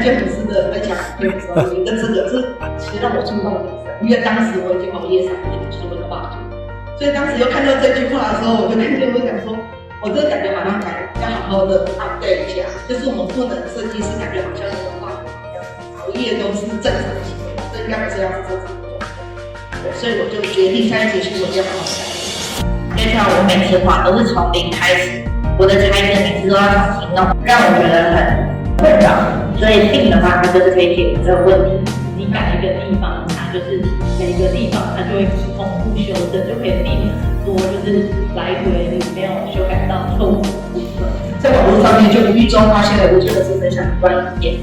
建筑师的分享影片的时候，我觉得这个是其实让我触动很深，因为当时我已经熬夜3点出门画图，所以当时又看到这句话的时候，我就跟建筑师讲说，我这个感觉马上要好好的 update 一下，就是我们不能设计师感觉好像我们画图一样，熬夜都是正常的行为，这应该不是要是这种。对，所以我就决定下一节去我要好好改。就像我每次画都是从零开始，我的材质每次都要重新弄，让我觉得很困扰。所以定的话，它就是可以解决这个问题。你改一个地方，它就是每个地方它就会同步修正，就可以避免很多就是来回没有修改到错误的部分。在网络上面就无意中发现了吴建老师分享一段影片，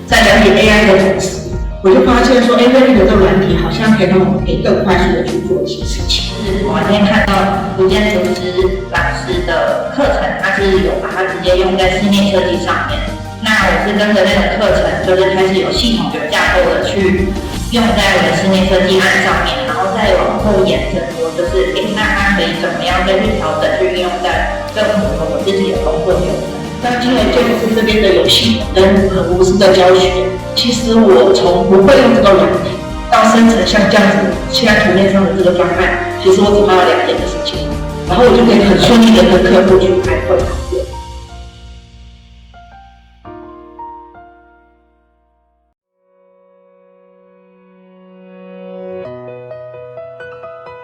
在了解 AI 的同时，我就发现说 ，Revit 的这个软体好像可以让我们可以更快速的去做一些事情。就是我今天看到吴建筑师老师的课程，他是有把它直接用在室内设计上面。那我是跟着那个课程，就是开始有系统、有架构的去用在我的室内设计案上面，然后再往后延伸说，就是那它可以怎么样再去调整，去应用在更符合我自己的工作流程。那听了建筑师这边的有系统跟很无私的教学，其实我从不会用这个软体到生成像这样子现在图面上的这个方案，其实我只花了2天的时间，然后我就可以很顺利的跟客户去开会讨论。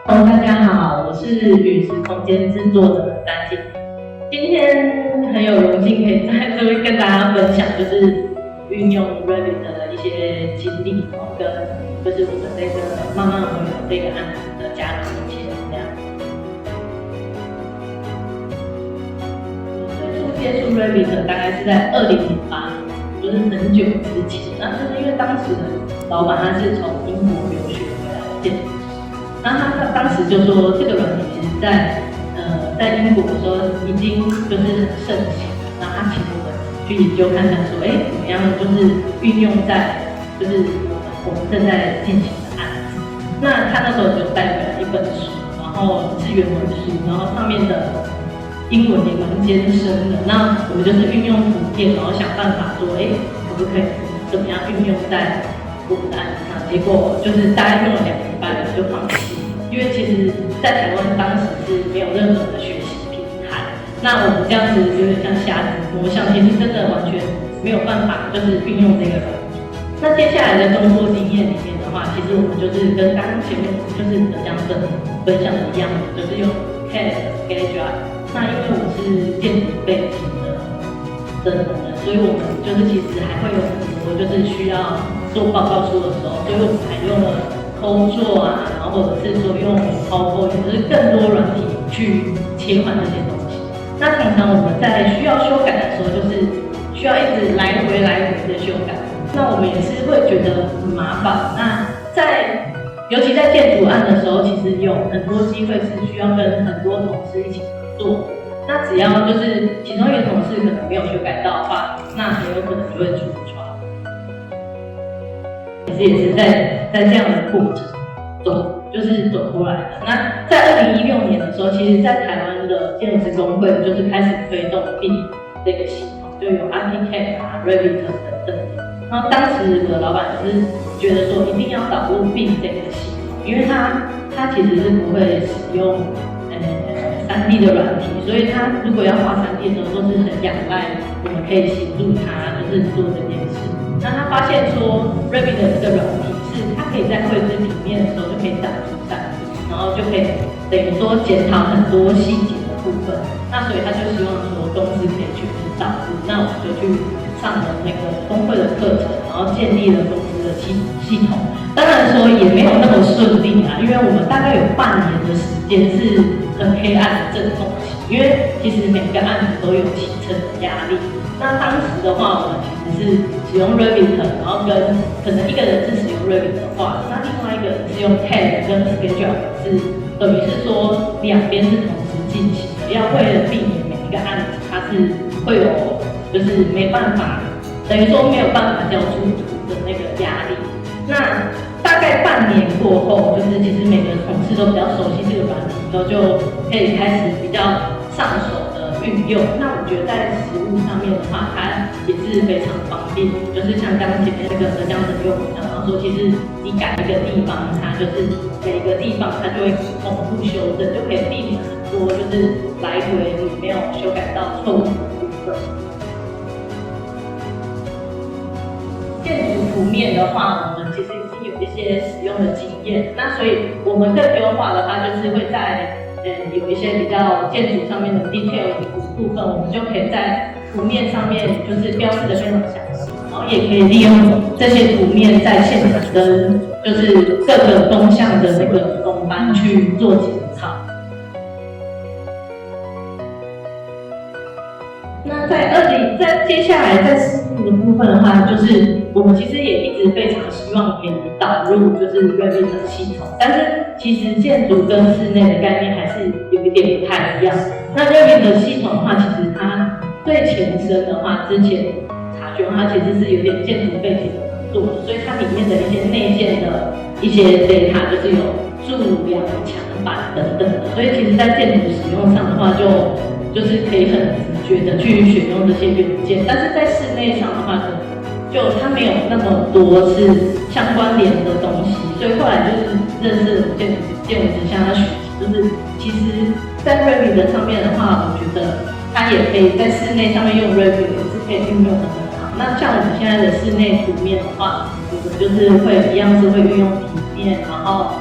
大家好，我是陨石空间制作的丹静。今天很有荣幸可以在这边跟大家分享，就是运用 Revit 的一些经历，跟就是我们这个慢慢会有这个案子的家长一起这样。最初接触 Revit 大概是在2008年，就是很久之前。那就是因为当时的老板他是从英国留学回来的建筑师。然后他当时就说，这个软体其实在英国的时候已经就是很盛行了。然后他请我们去研究看看说，怎么样就是运用在就是我们正在进行的案子。那他那时候就带回来一本书，然后是原文书，然后上面的英文也蛮艰深的。那我们就是运用图片，然后想办法说，可不可以怎么样运用在我们的案子上？结果就是大概用了2个礼拜就放弃。因为其实，在台湾当时是没有任何的学习平台，那我们这样子有点像瞎子摸象，其实真的完全没有办法就是运用这个软体。那接下来的工作经验里面的话，其实我们就是跟刚刚前面就是这样的分享的一样，就是用 CAD、SketchUp。那因为我是建筑背景的人，所以我们就是其实还会有很多就是需要做报告书的时候，所以我们还用了工作啊，然后或者是说用 PowerPoint， 就是更多软体去切换这些东西。那常常我们在需要修改的时候，就是需要一直来回的修改。那我们也是会觉得很麻烦。那尤其在建筑案的时候，其实有很多机会是需要跟很多同事一起合作。那只要就是其中一个同事可能没有修改到的话，那很有可能就会出错。也是在这样的过程就是走过来的。那在2016年的时候，其实在台湾的建筑师工会就是开始推动 BIM 这个系统，就有 ArchiCAD 啊、Revit 等等。然后当时我的老板就是觉得说一定要导入 BIM 这个系统，因为他其实是不会使用3D 的软体，所以他如果要画3D 的时候，都是很仰赖我们可以协助他就是做这件事。那他发现说 Revit 的这个软体是它可以在绘制平面的时候就可以长出3D，然后就可以等于说检讨很多细节的部分。那所以他就希望说公司可以全面导入。那我们就去上了那个工会的课程，然后建立了公司的系统。当然说也没有那么顺利啊，因为我们大概有半年的时间是很黑暗的阵痛期，因为其实每个案子都有起程的压力。那当时的话，我们其实是使用 Revit， 然后跟可能一个人是使用 Revit 的话，那另外一个人是用 CAD 跟 SketchUp， 是等于是说2边是同时进行的，要为了避免每一个案子它是会有就是没办法，等于说没有办法交出图的那个压力。那大概半年过后，就是其实每个同事都比较熟悉这个软体之后，就可以开始比较上手的运用。那我觉得在实物上面的话，它也是非常方便，就是像刚刚前面那个浙江省用讲到说，其实你改一个地方，它就是每个地方它就会同步修正，就可以避免很多就是来回你没有修改到错误的部分。建筑图面的话，我们其实已经有一些使用的经验，那所以我们更优化的话，就是会在有一些比较建筑上面的 detail 的部分，我们就可以在图面上面就是标示的非常详细，然后也可以利用这些图面在现场跟就是各个工项的那个工班去做检讨。那在接下来在实物的部分的话，就是我们其实也一直非常希望可以导入就是 Revit 的系统，但是其实建筑跟室内的概念还是有一点不太一样。那 Revit 的系统的话，其实它最前身的话，之前察觉它其实是有点建筑背景的做的，所以它里面的一些内建的一些 data 就是有柱梁、墙板等等的，所以其实在建筑使用上的话就是可以很直觉的去选用这些元件，但是在室内上的话，可能就它没有那么多是相关联的东西，所以后来就是认识了建筑师向他学习，就是其实在 Revit 上面的话，我觉得它也可以在室内上面用 Revit 也是可以运用的很好。那像我们现在的室内图面的话，我们就是会一样是会运用平面，然后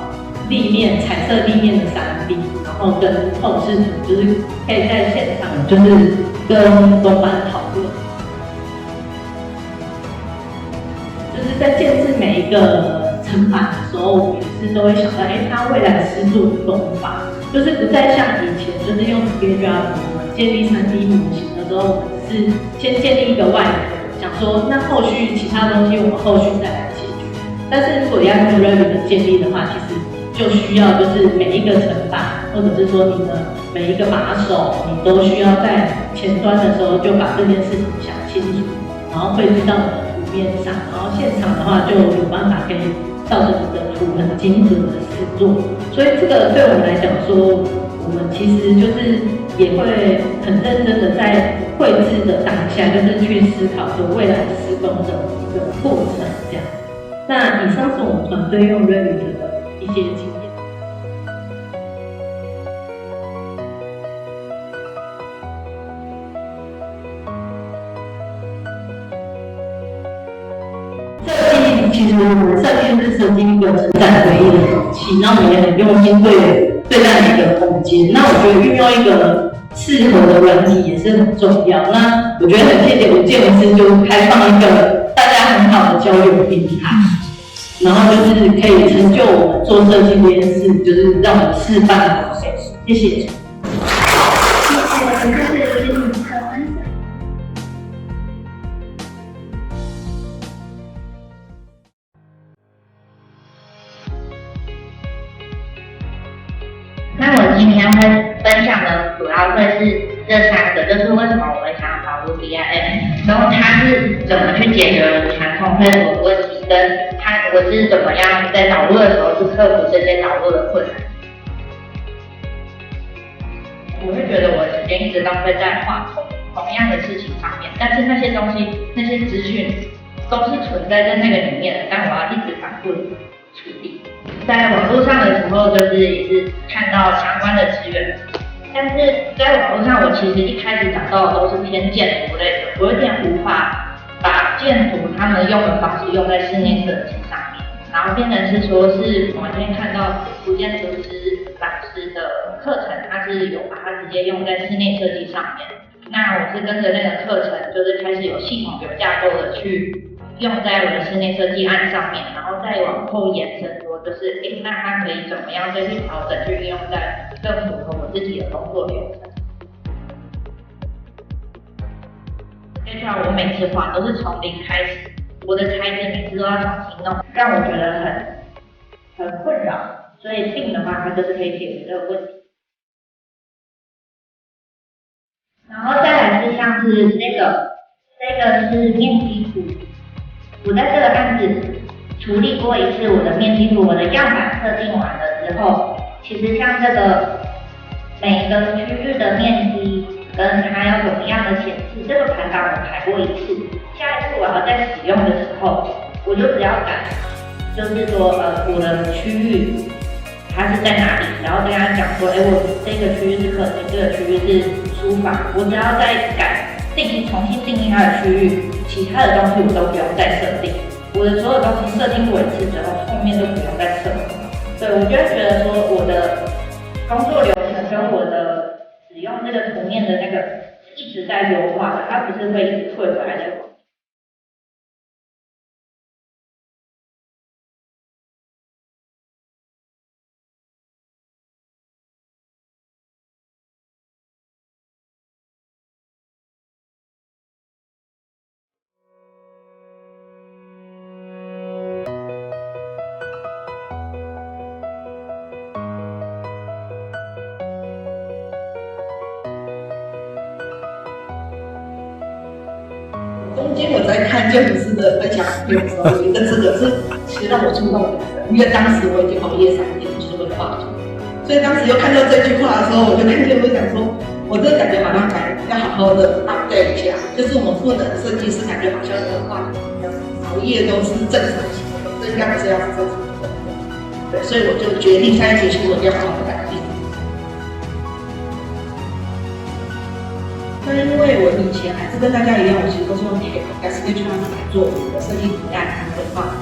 立面彩色立面的3D， 然后跟透视图，就是可以在现场就是跟工班讨论，就是在建制每一个层板的时候，我们也是都会想到，它未来施作的工法，就是不再像以前就是用 SketchUp 我们建立3D 模型的时候，我们只是先建立一个外壳，想说那后续其他东西我们后续再来解决。但是如果要用 Revit 的建立的话，其实就需要就是每一个层板，或者是说你的每一个把手，你都需要在前端的时候就把这件事情想清楚，然后绘制到你的图面上，然后现场的话就有办法可以照着你的图很精准的施作。所以这个对我们来讲说，我们其实就是也会很认真的在绘制的当下，就是去思考说未来施工的一个过程这样。那以上是我们团队用 Revit 的一些经验。其实我们设计是设计一个承载回忆的容器，那我们也很用心对待每个空间。那我觉得运用一个适合的软体也是很重要。那我觉得很谢谢我建筑师就开放一个大家很好的交流平台，然后就是可以成就我们做设计这件事，就是让我们示范。谢谢。谢谢，这是给你的分享。那我今天会分享的主要会是这3个，就是为什么我们想要导入 BIM， 然后它是怎么去解决传统绘图的问题，跟我是怎么样在导入的时候去克服这些导入的困难。我会觉得我的时间一直浪费在画同样的事情上面，但是那些东西、那些资讯都是存在在那个里面的，但我要一直反复处理。在网络上的时候，就是也是看到相关的资源，但是在网络上，我其实一开始找到的都是偏建筑类的，我有点无法把建筑他们用的方式用在室内设计上面，然后变成是说是我今天看到古建筑师老师的课程，他是有把它直接用在室内设计上面。那我是跟着那个课程，就是开始有系统、有架构的去用在我的室内设计案上面，然后再往后延伸说，就是那它可以怎么样再去调整，去运用在更符合我自己的工作流程。就像我每次画都是从零开始，我的材质每次都要重新弄，让我觉得很困扰。所以定的话，它就是可以解决这个问题。然后再来是像是这个是面积图。我在这个案子处理过一次我的面积图，我的样板设定完了之后，其实像这个每个区域的面积，跟它要怎么样的显示。这个排版我排过一次，下一次我要在使用的时候，我就只要改，就是说我的区域它是在哪里，然后跟他讲说，我这个区域是课程，这个区域是书法，我只要再改重新定义它的区域，其他的东西我都不用再设定。我的所有东西设定过一次之后，后面都不用再设。对，我就会觉得说我的工作流程跟我的使用这个图面的那个一直在优化的，它不是会一直退回来的。中间我在看建筑师的分享影片的时候，我觉得这个是其实让我触动我的人，因为当时我已经熬夜3点就是为了画图，所以当时又看到这句话的时候，我就看见我就想说，我这个感觉马上改，要好好的 update 一下，就是我们赋能设计师感觉好像跟画图一样，熬夜都是正常情况，这应该不是要是正常的。对，所以我就决定下一学期我一定要好好的改进。那因为我以前还是跟大家一样，我其实都是用 Sketchnote 来做我的设计提案和规划。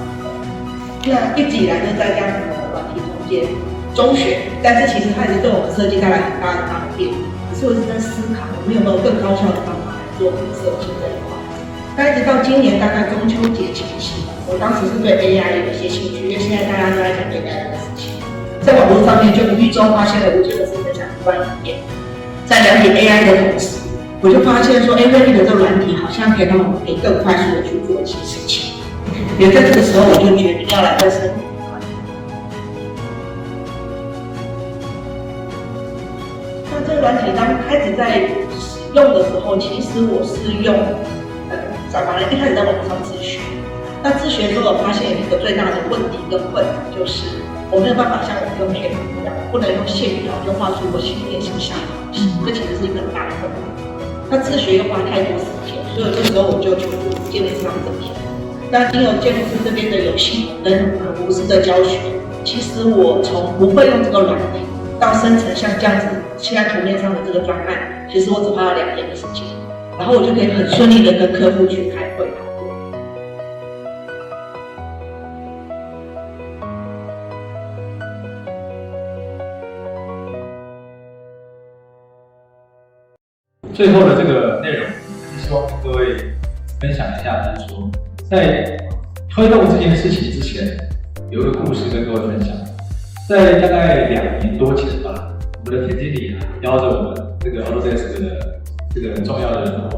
那一直以来都在这样子的软体中间中学，但是其实它也是对我们设计带来很大的方便。可是我一直在思考，我们有没有更高效的方法来做设计这一块。那一直到今年大概中秋节前夕，我当时是对 AI 有一些兴趣，因为现在大家都在讲 AI 的事情，在网络上面就无意中发现了吴杰的分享一段影片，在了解 AI 的同时，我就发现说，Ready 的这个软体好像可以让我们可以更快速的去做一些事情。也在这个时候，我就决定要来认识你。那这个软体当开始在使用的时候，其实我是用反正一开始在网上自学。那自学之后，我发现有一个最大的问题跟困难，就是我没有办法像我用片一样，不能用线条就画出我心里面想象的东西，这其实是一个很大的困难。那自学又花太多时间，所以这时候我就求助建筑师这边。那经由建筑师这边的有系统跟无私的教学，其实我从不会用这个软体到生成像这样子现在图面上的这个专案，其实我只花了2天的时间，然后我就可以很顺利的跟客户去开会讨论。最后的这个内容是希望跟各位分享一下，就是说在推动这件事情之前，有一个故事跟各位分享。在大概2年多前吧，我们的田经理邀着我们这个 Autodesk 的这个重要的人物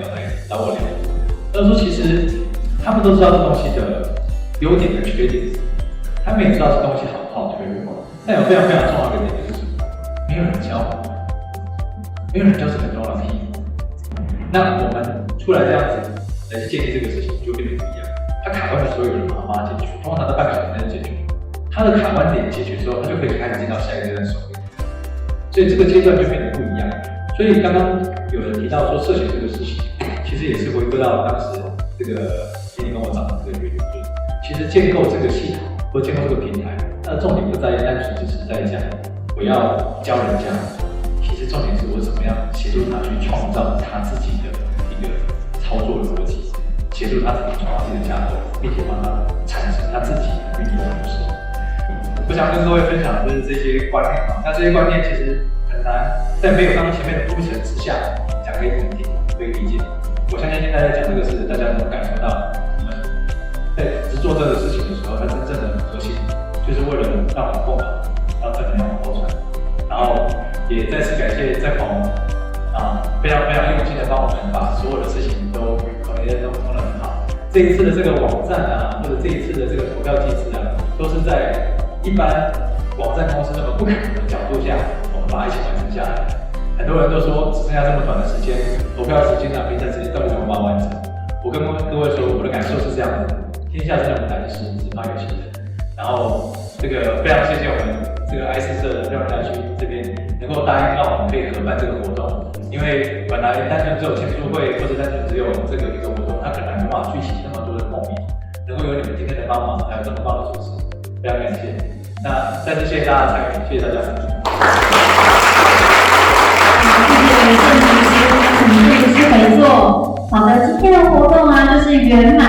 来找我聊。他说其实他们都知道这东西的优点跟缺点，他们也知道这东西好不好推，但有非常非常重要的一点就是什么？没有人教。没有人教是很重要的题。那我们出来这样子来建立这个事情，就变得不一样。他卡关的所有人把它解决，通常在半个小时内解决。他的卡关点解决之后，他就可以开始进到下一个阶段手艺。所以这个阶段就变得不一样。所以刚刚有人提到说设计这个事情，其实也是回归到当时这个经理跟我讲的这个原因，就是其实建构这个系统或建构这个平台，它的重点不在于单纯只是在讲我要教人家。其实重点是我怎么样协助他去创造他自己的一个操作逻辑，协助他怎么创造自己的架构，并且帮他产生他自己的运作模式。我想跟各位分享的就是这些观念嘛，那这些观念其实很难在没有刚刚前面的铺陈之下讲给你们听，可以理解。我相信现在在讲这个事，大家能感受到我们在制作这个事情的时候，它真正的核心就是为了让我们共好，让正能量往后传，然后。也再次感谢郑鹏非常非常用心的帮我们把所有的事情都弄得很好。这一次的这个网站或者这一次的这个投票机制都是在一般网站公司那么不可能的角度下，我们把它一起完成下来。很多人都说只剩下这么短的时间，投票时间评审时间到底怎么把它完成？我跟各位说，我的感受是这样子的：天下真的不难事，只怕有心人。然后这个非常谢谢我们这个I4社的廖家区这边能够答应让我们可以合办这个活动，因为本来单纯只有签书会或者单纯只有这个一个活动，它可能没办法聚集那么多的共鸣，能够有你们今天的帮忙，还有这么棒的主持，非常感谢。那再次谢谢大家的参与，谢谢大家。谢谢郑律师，你是不是没错？好的，今天的活动啊，就是圆满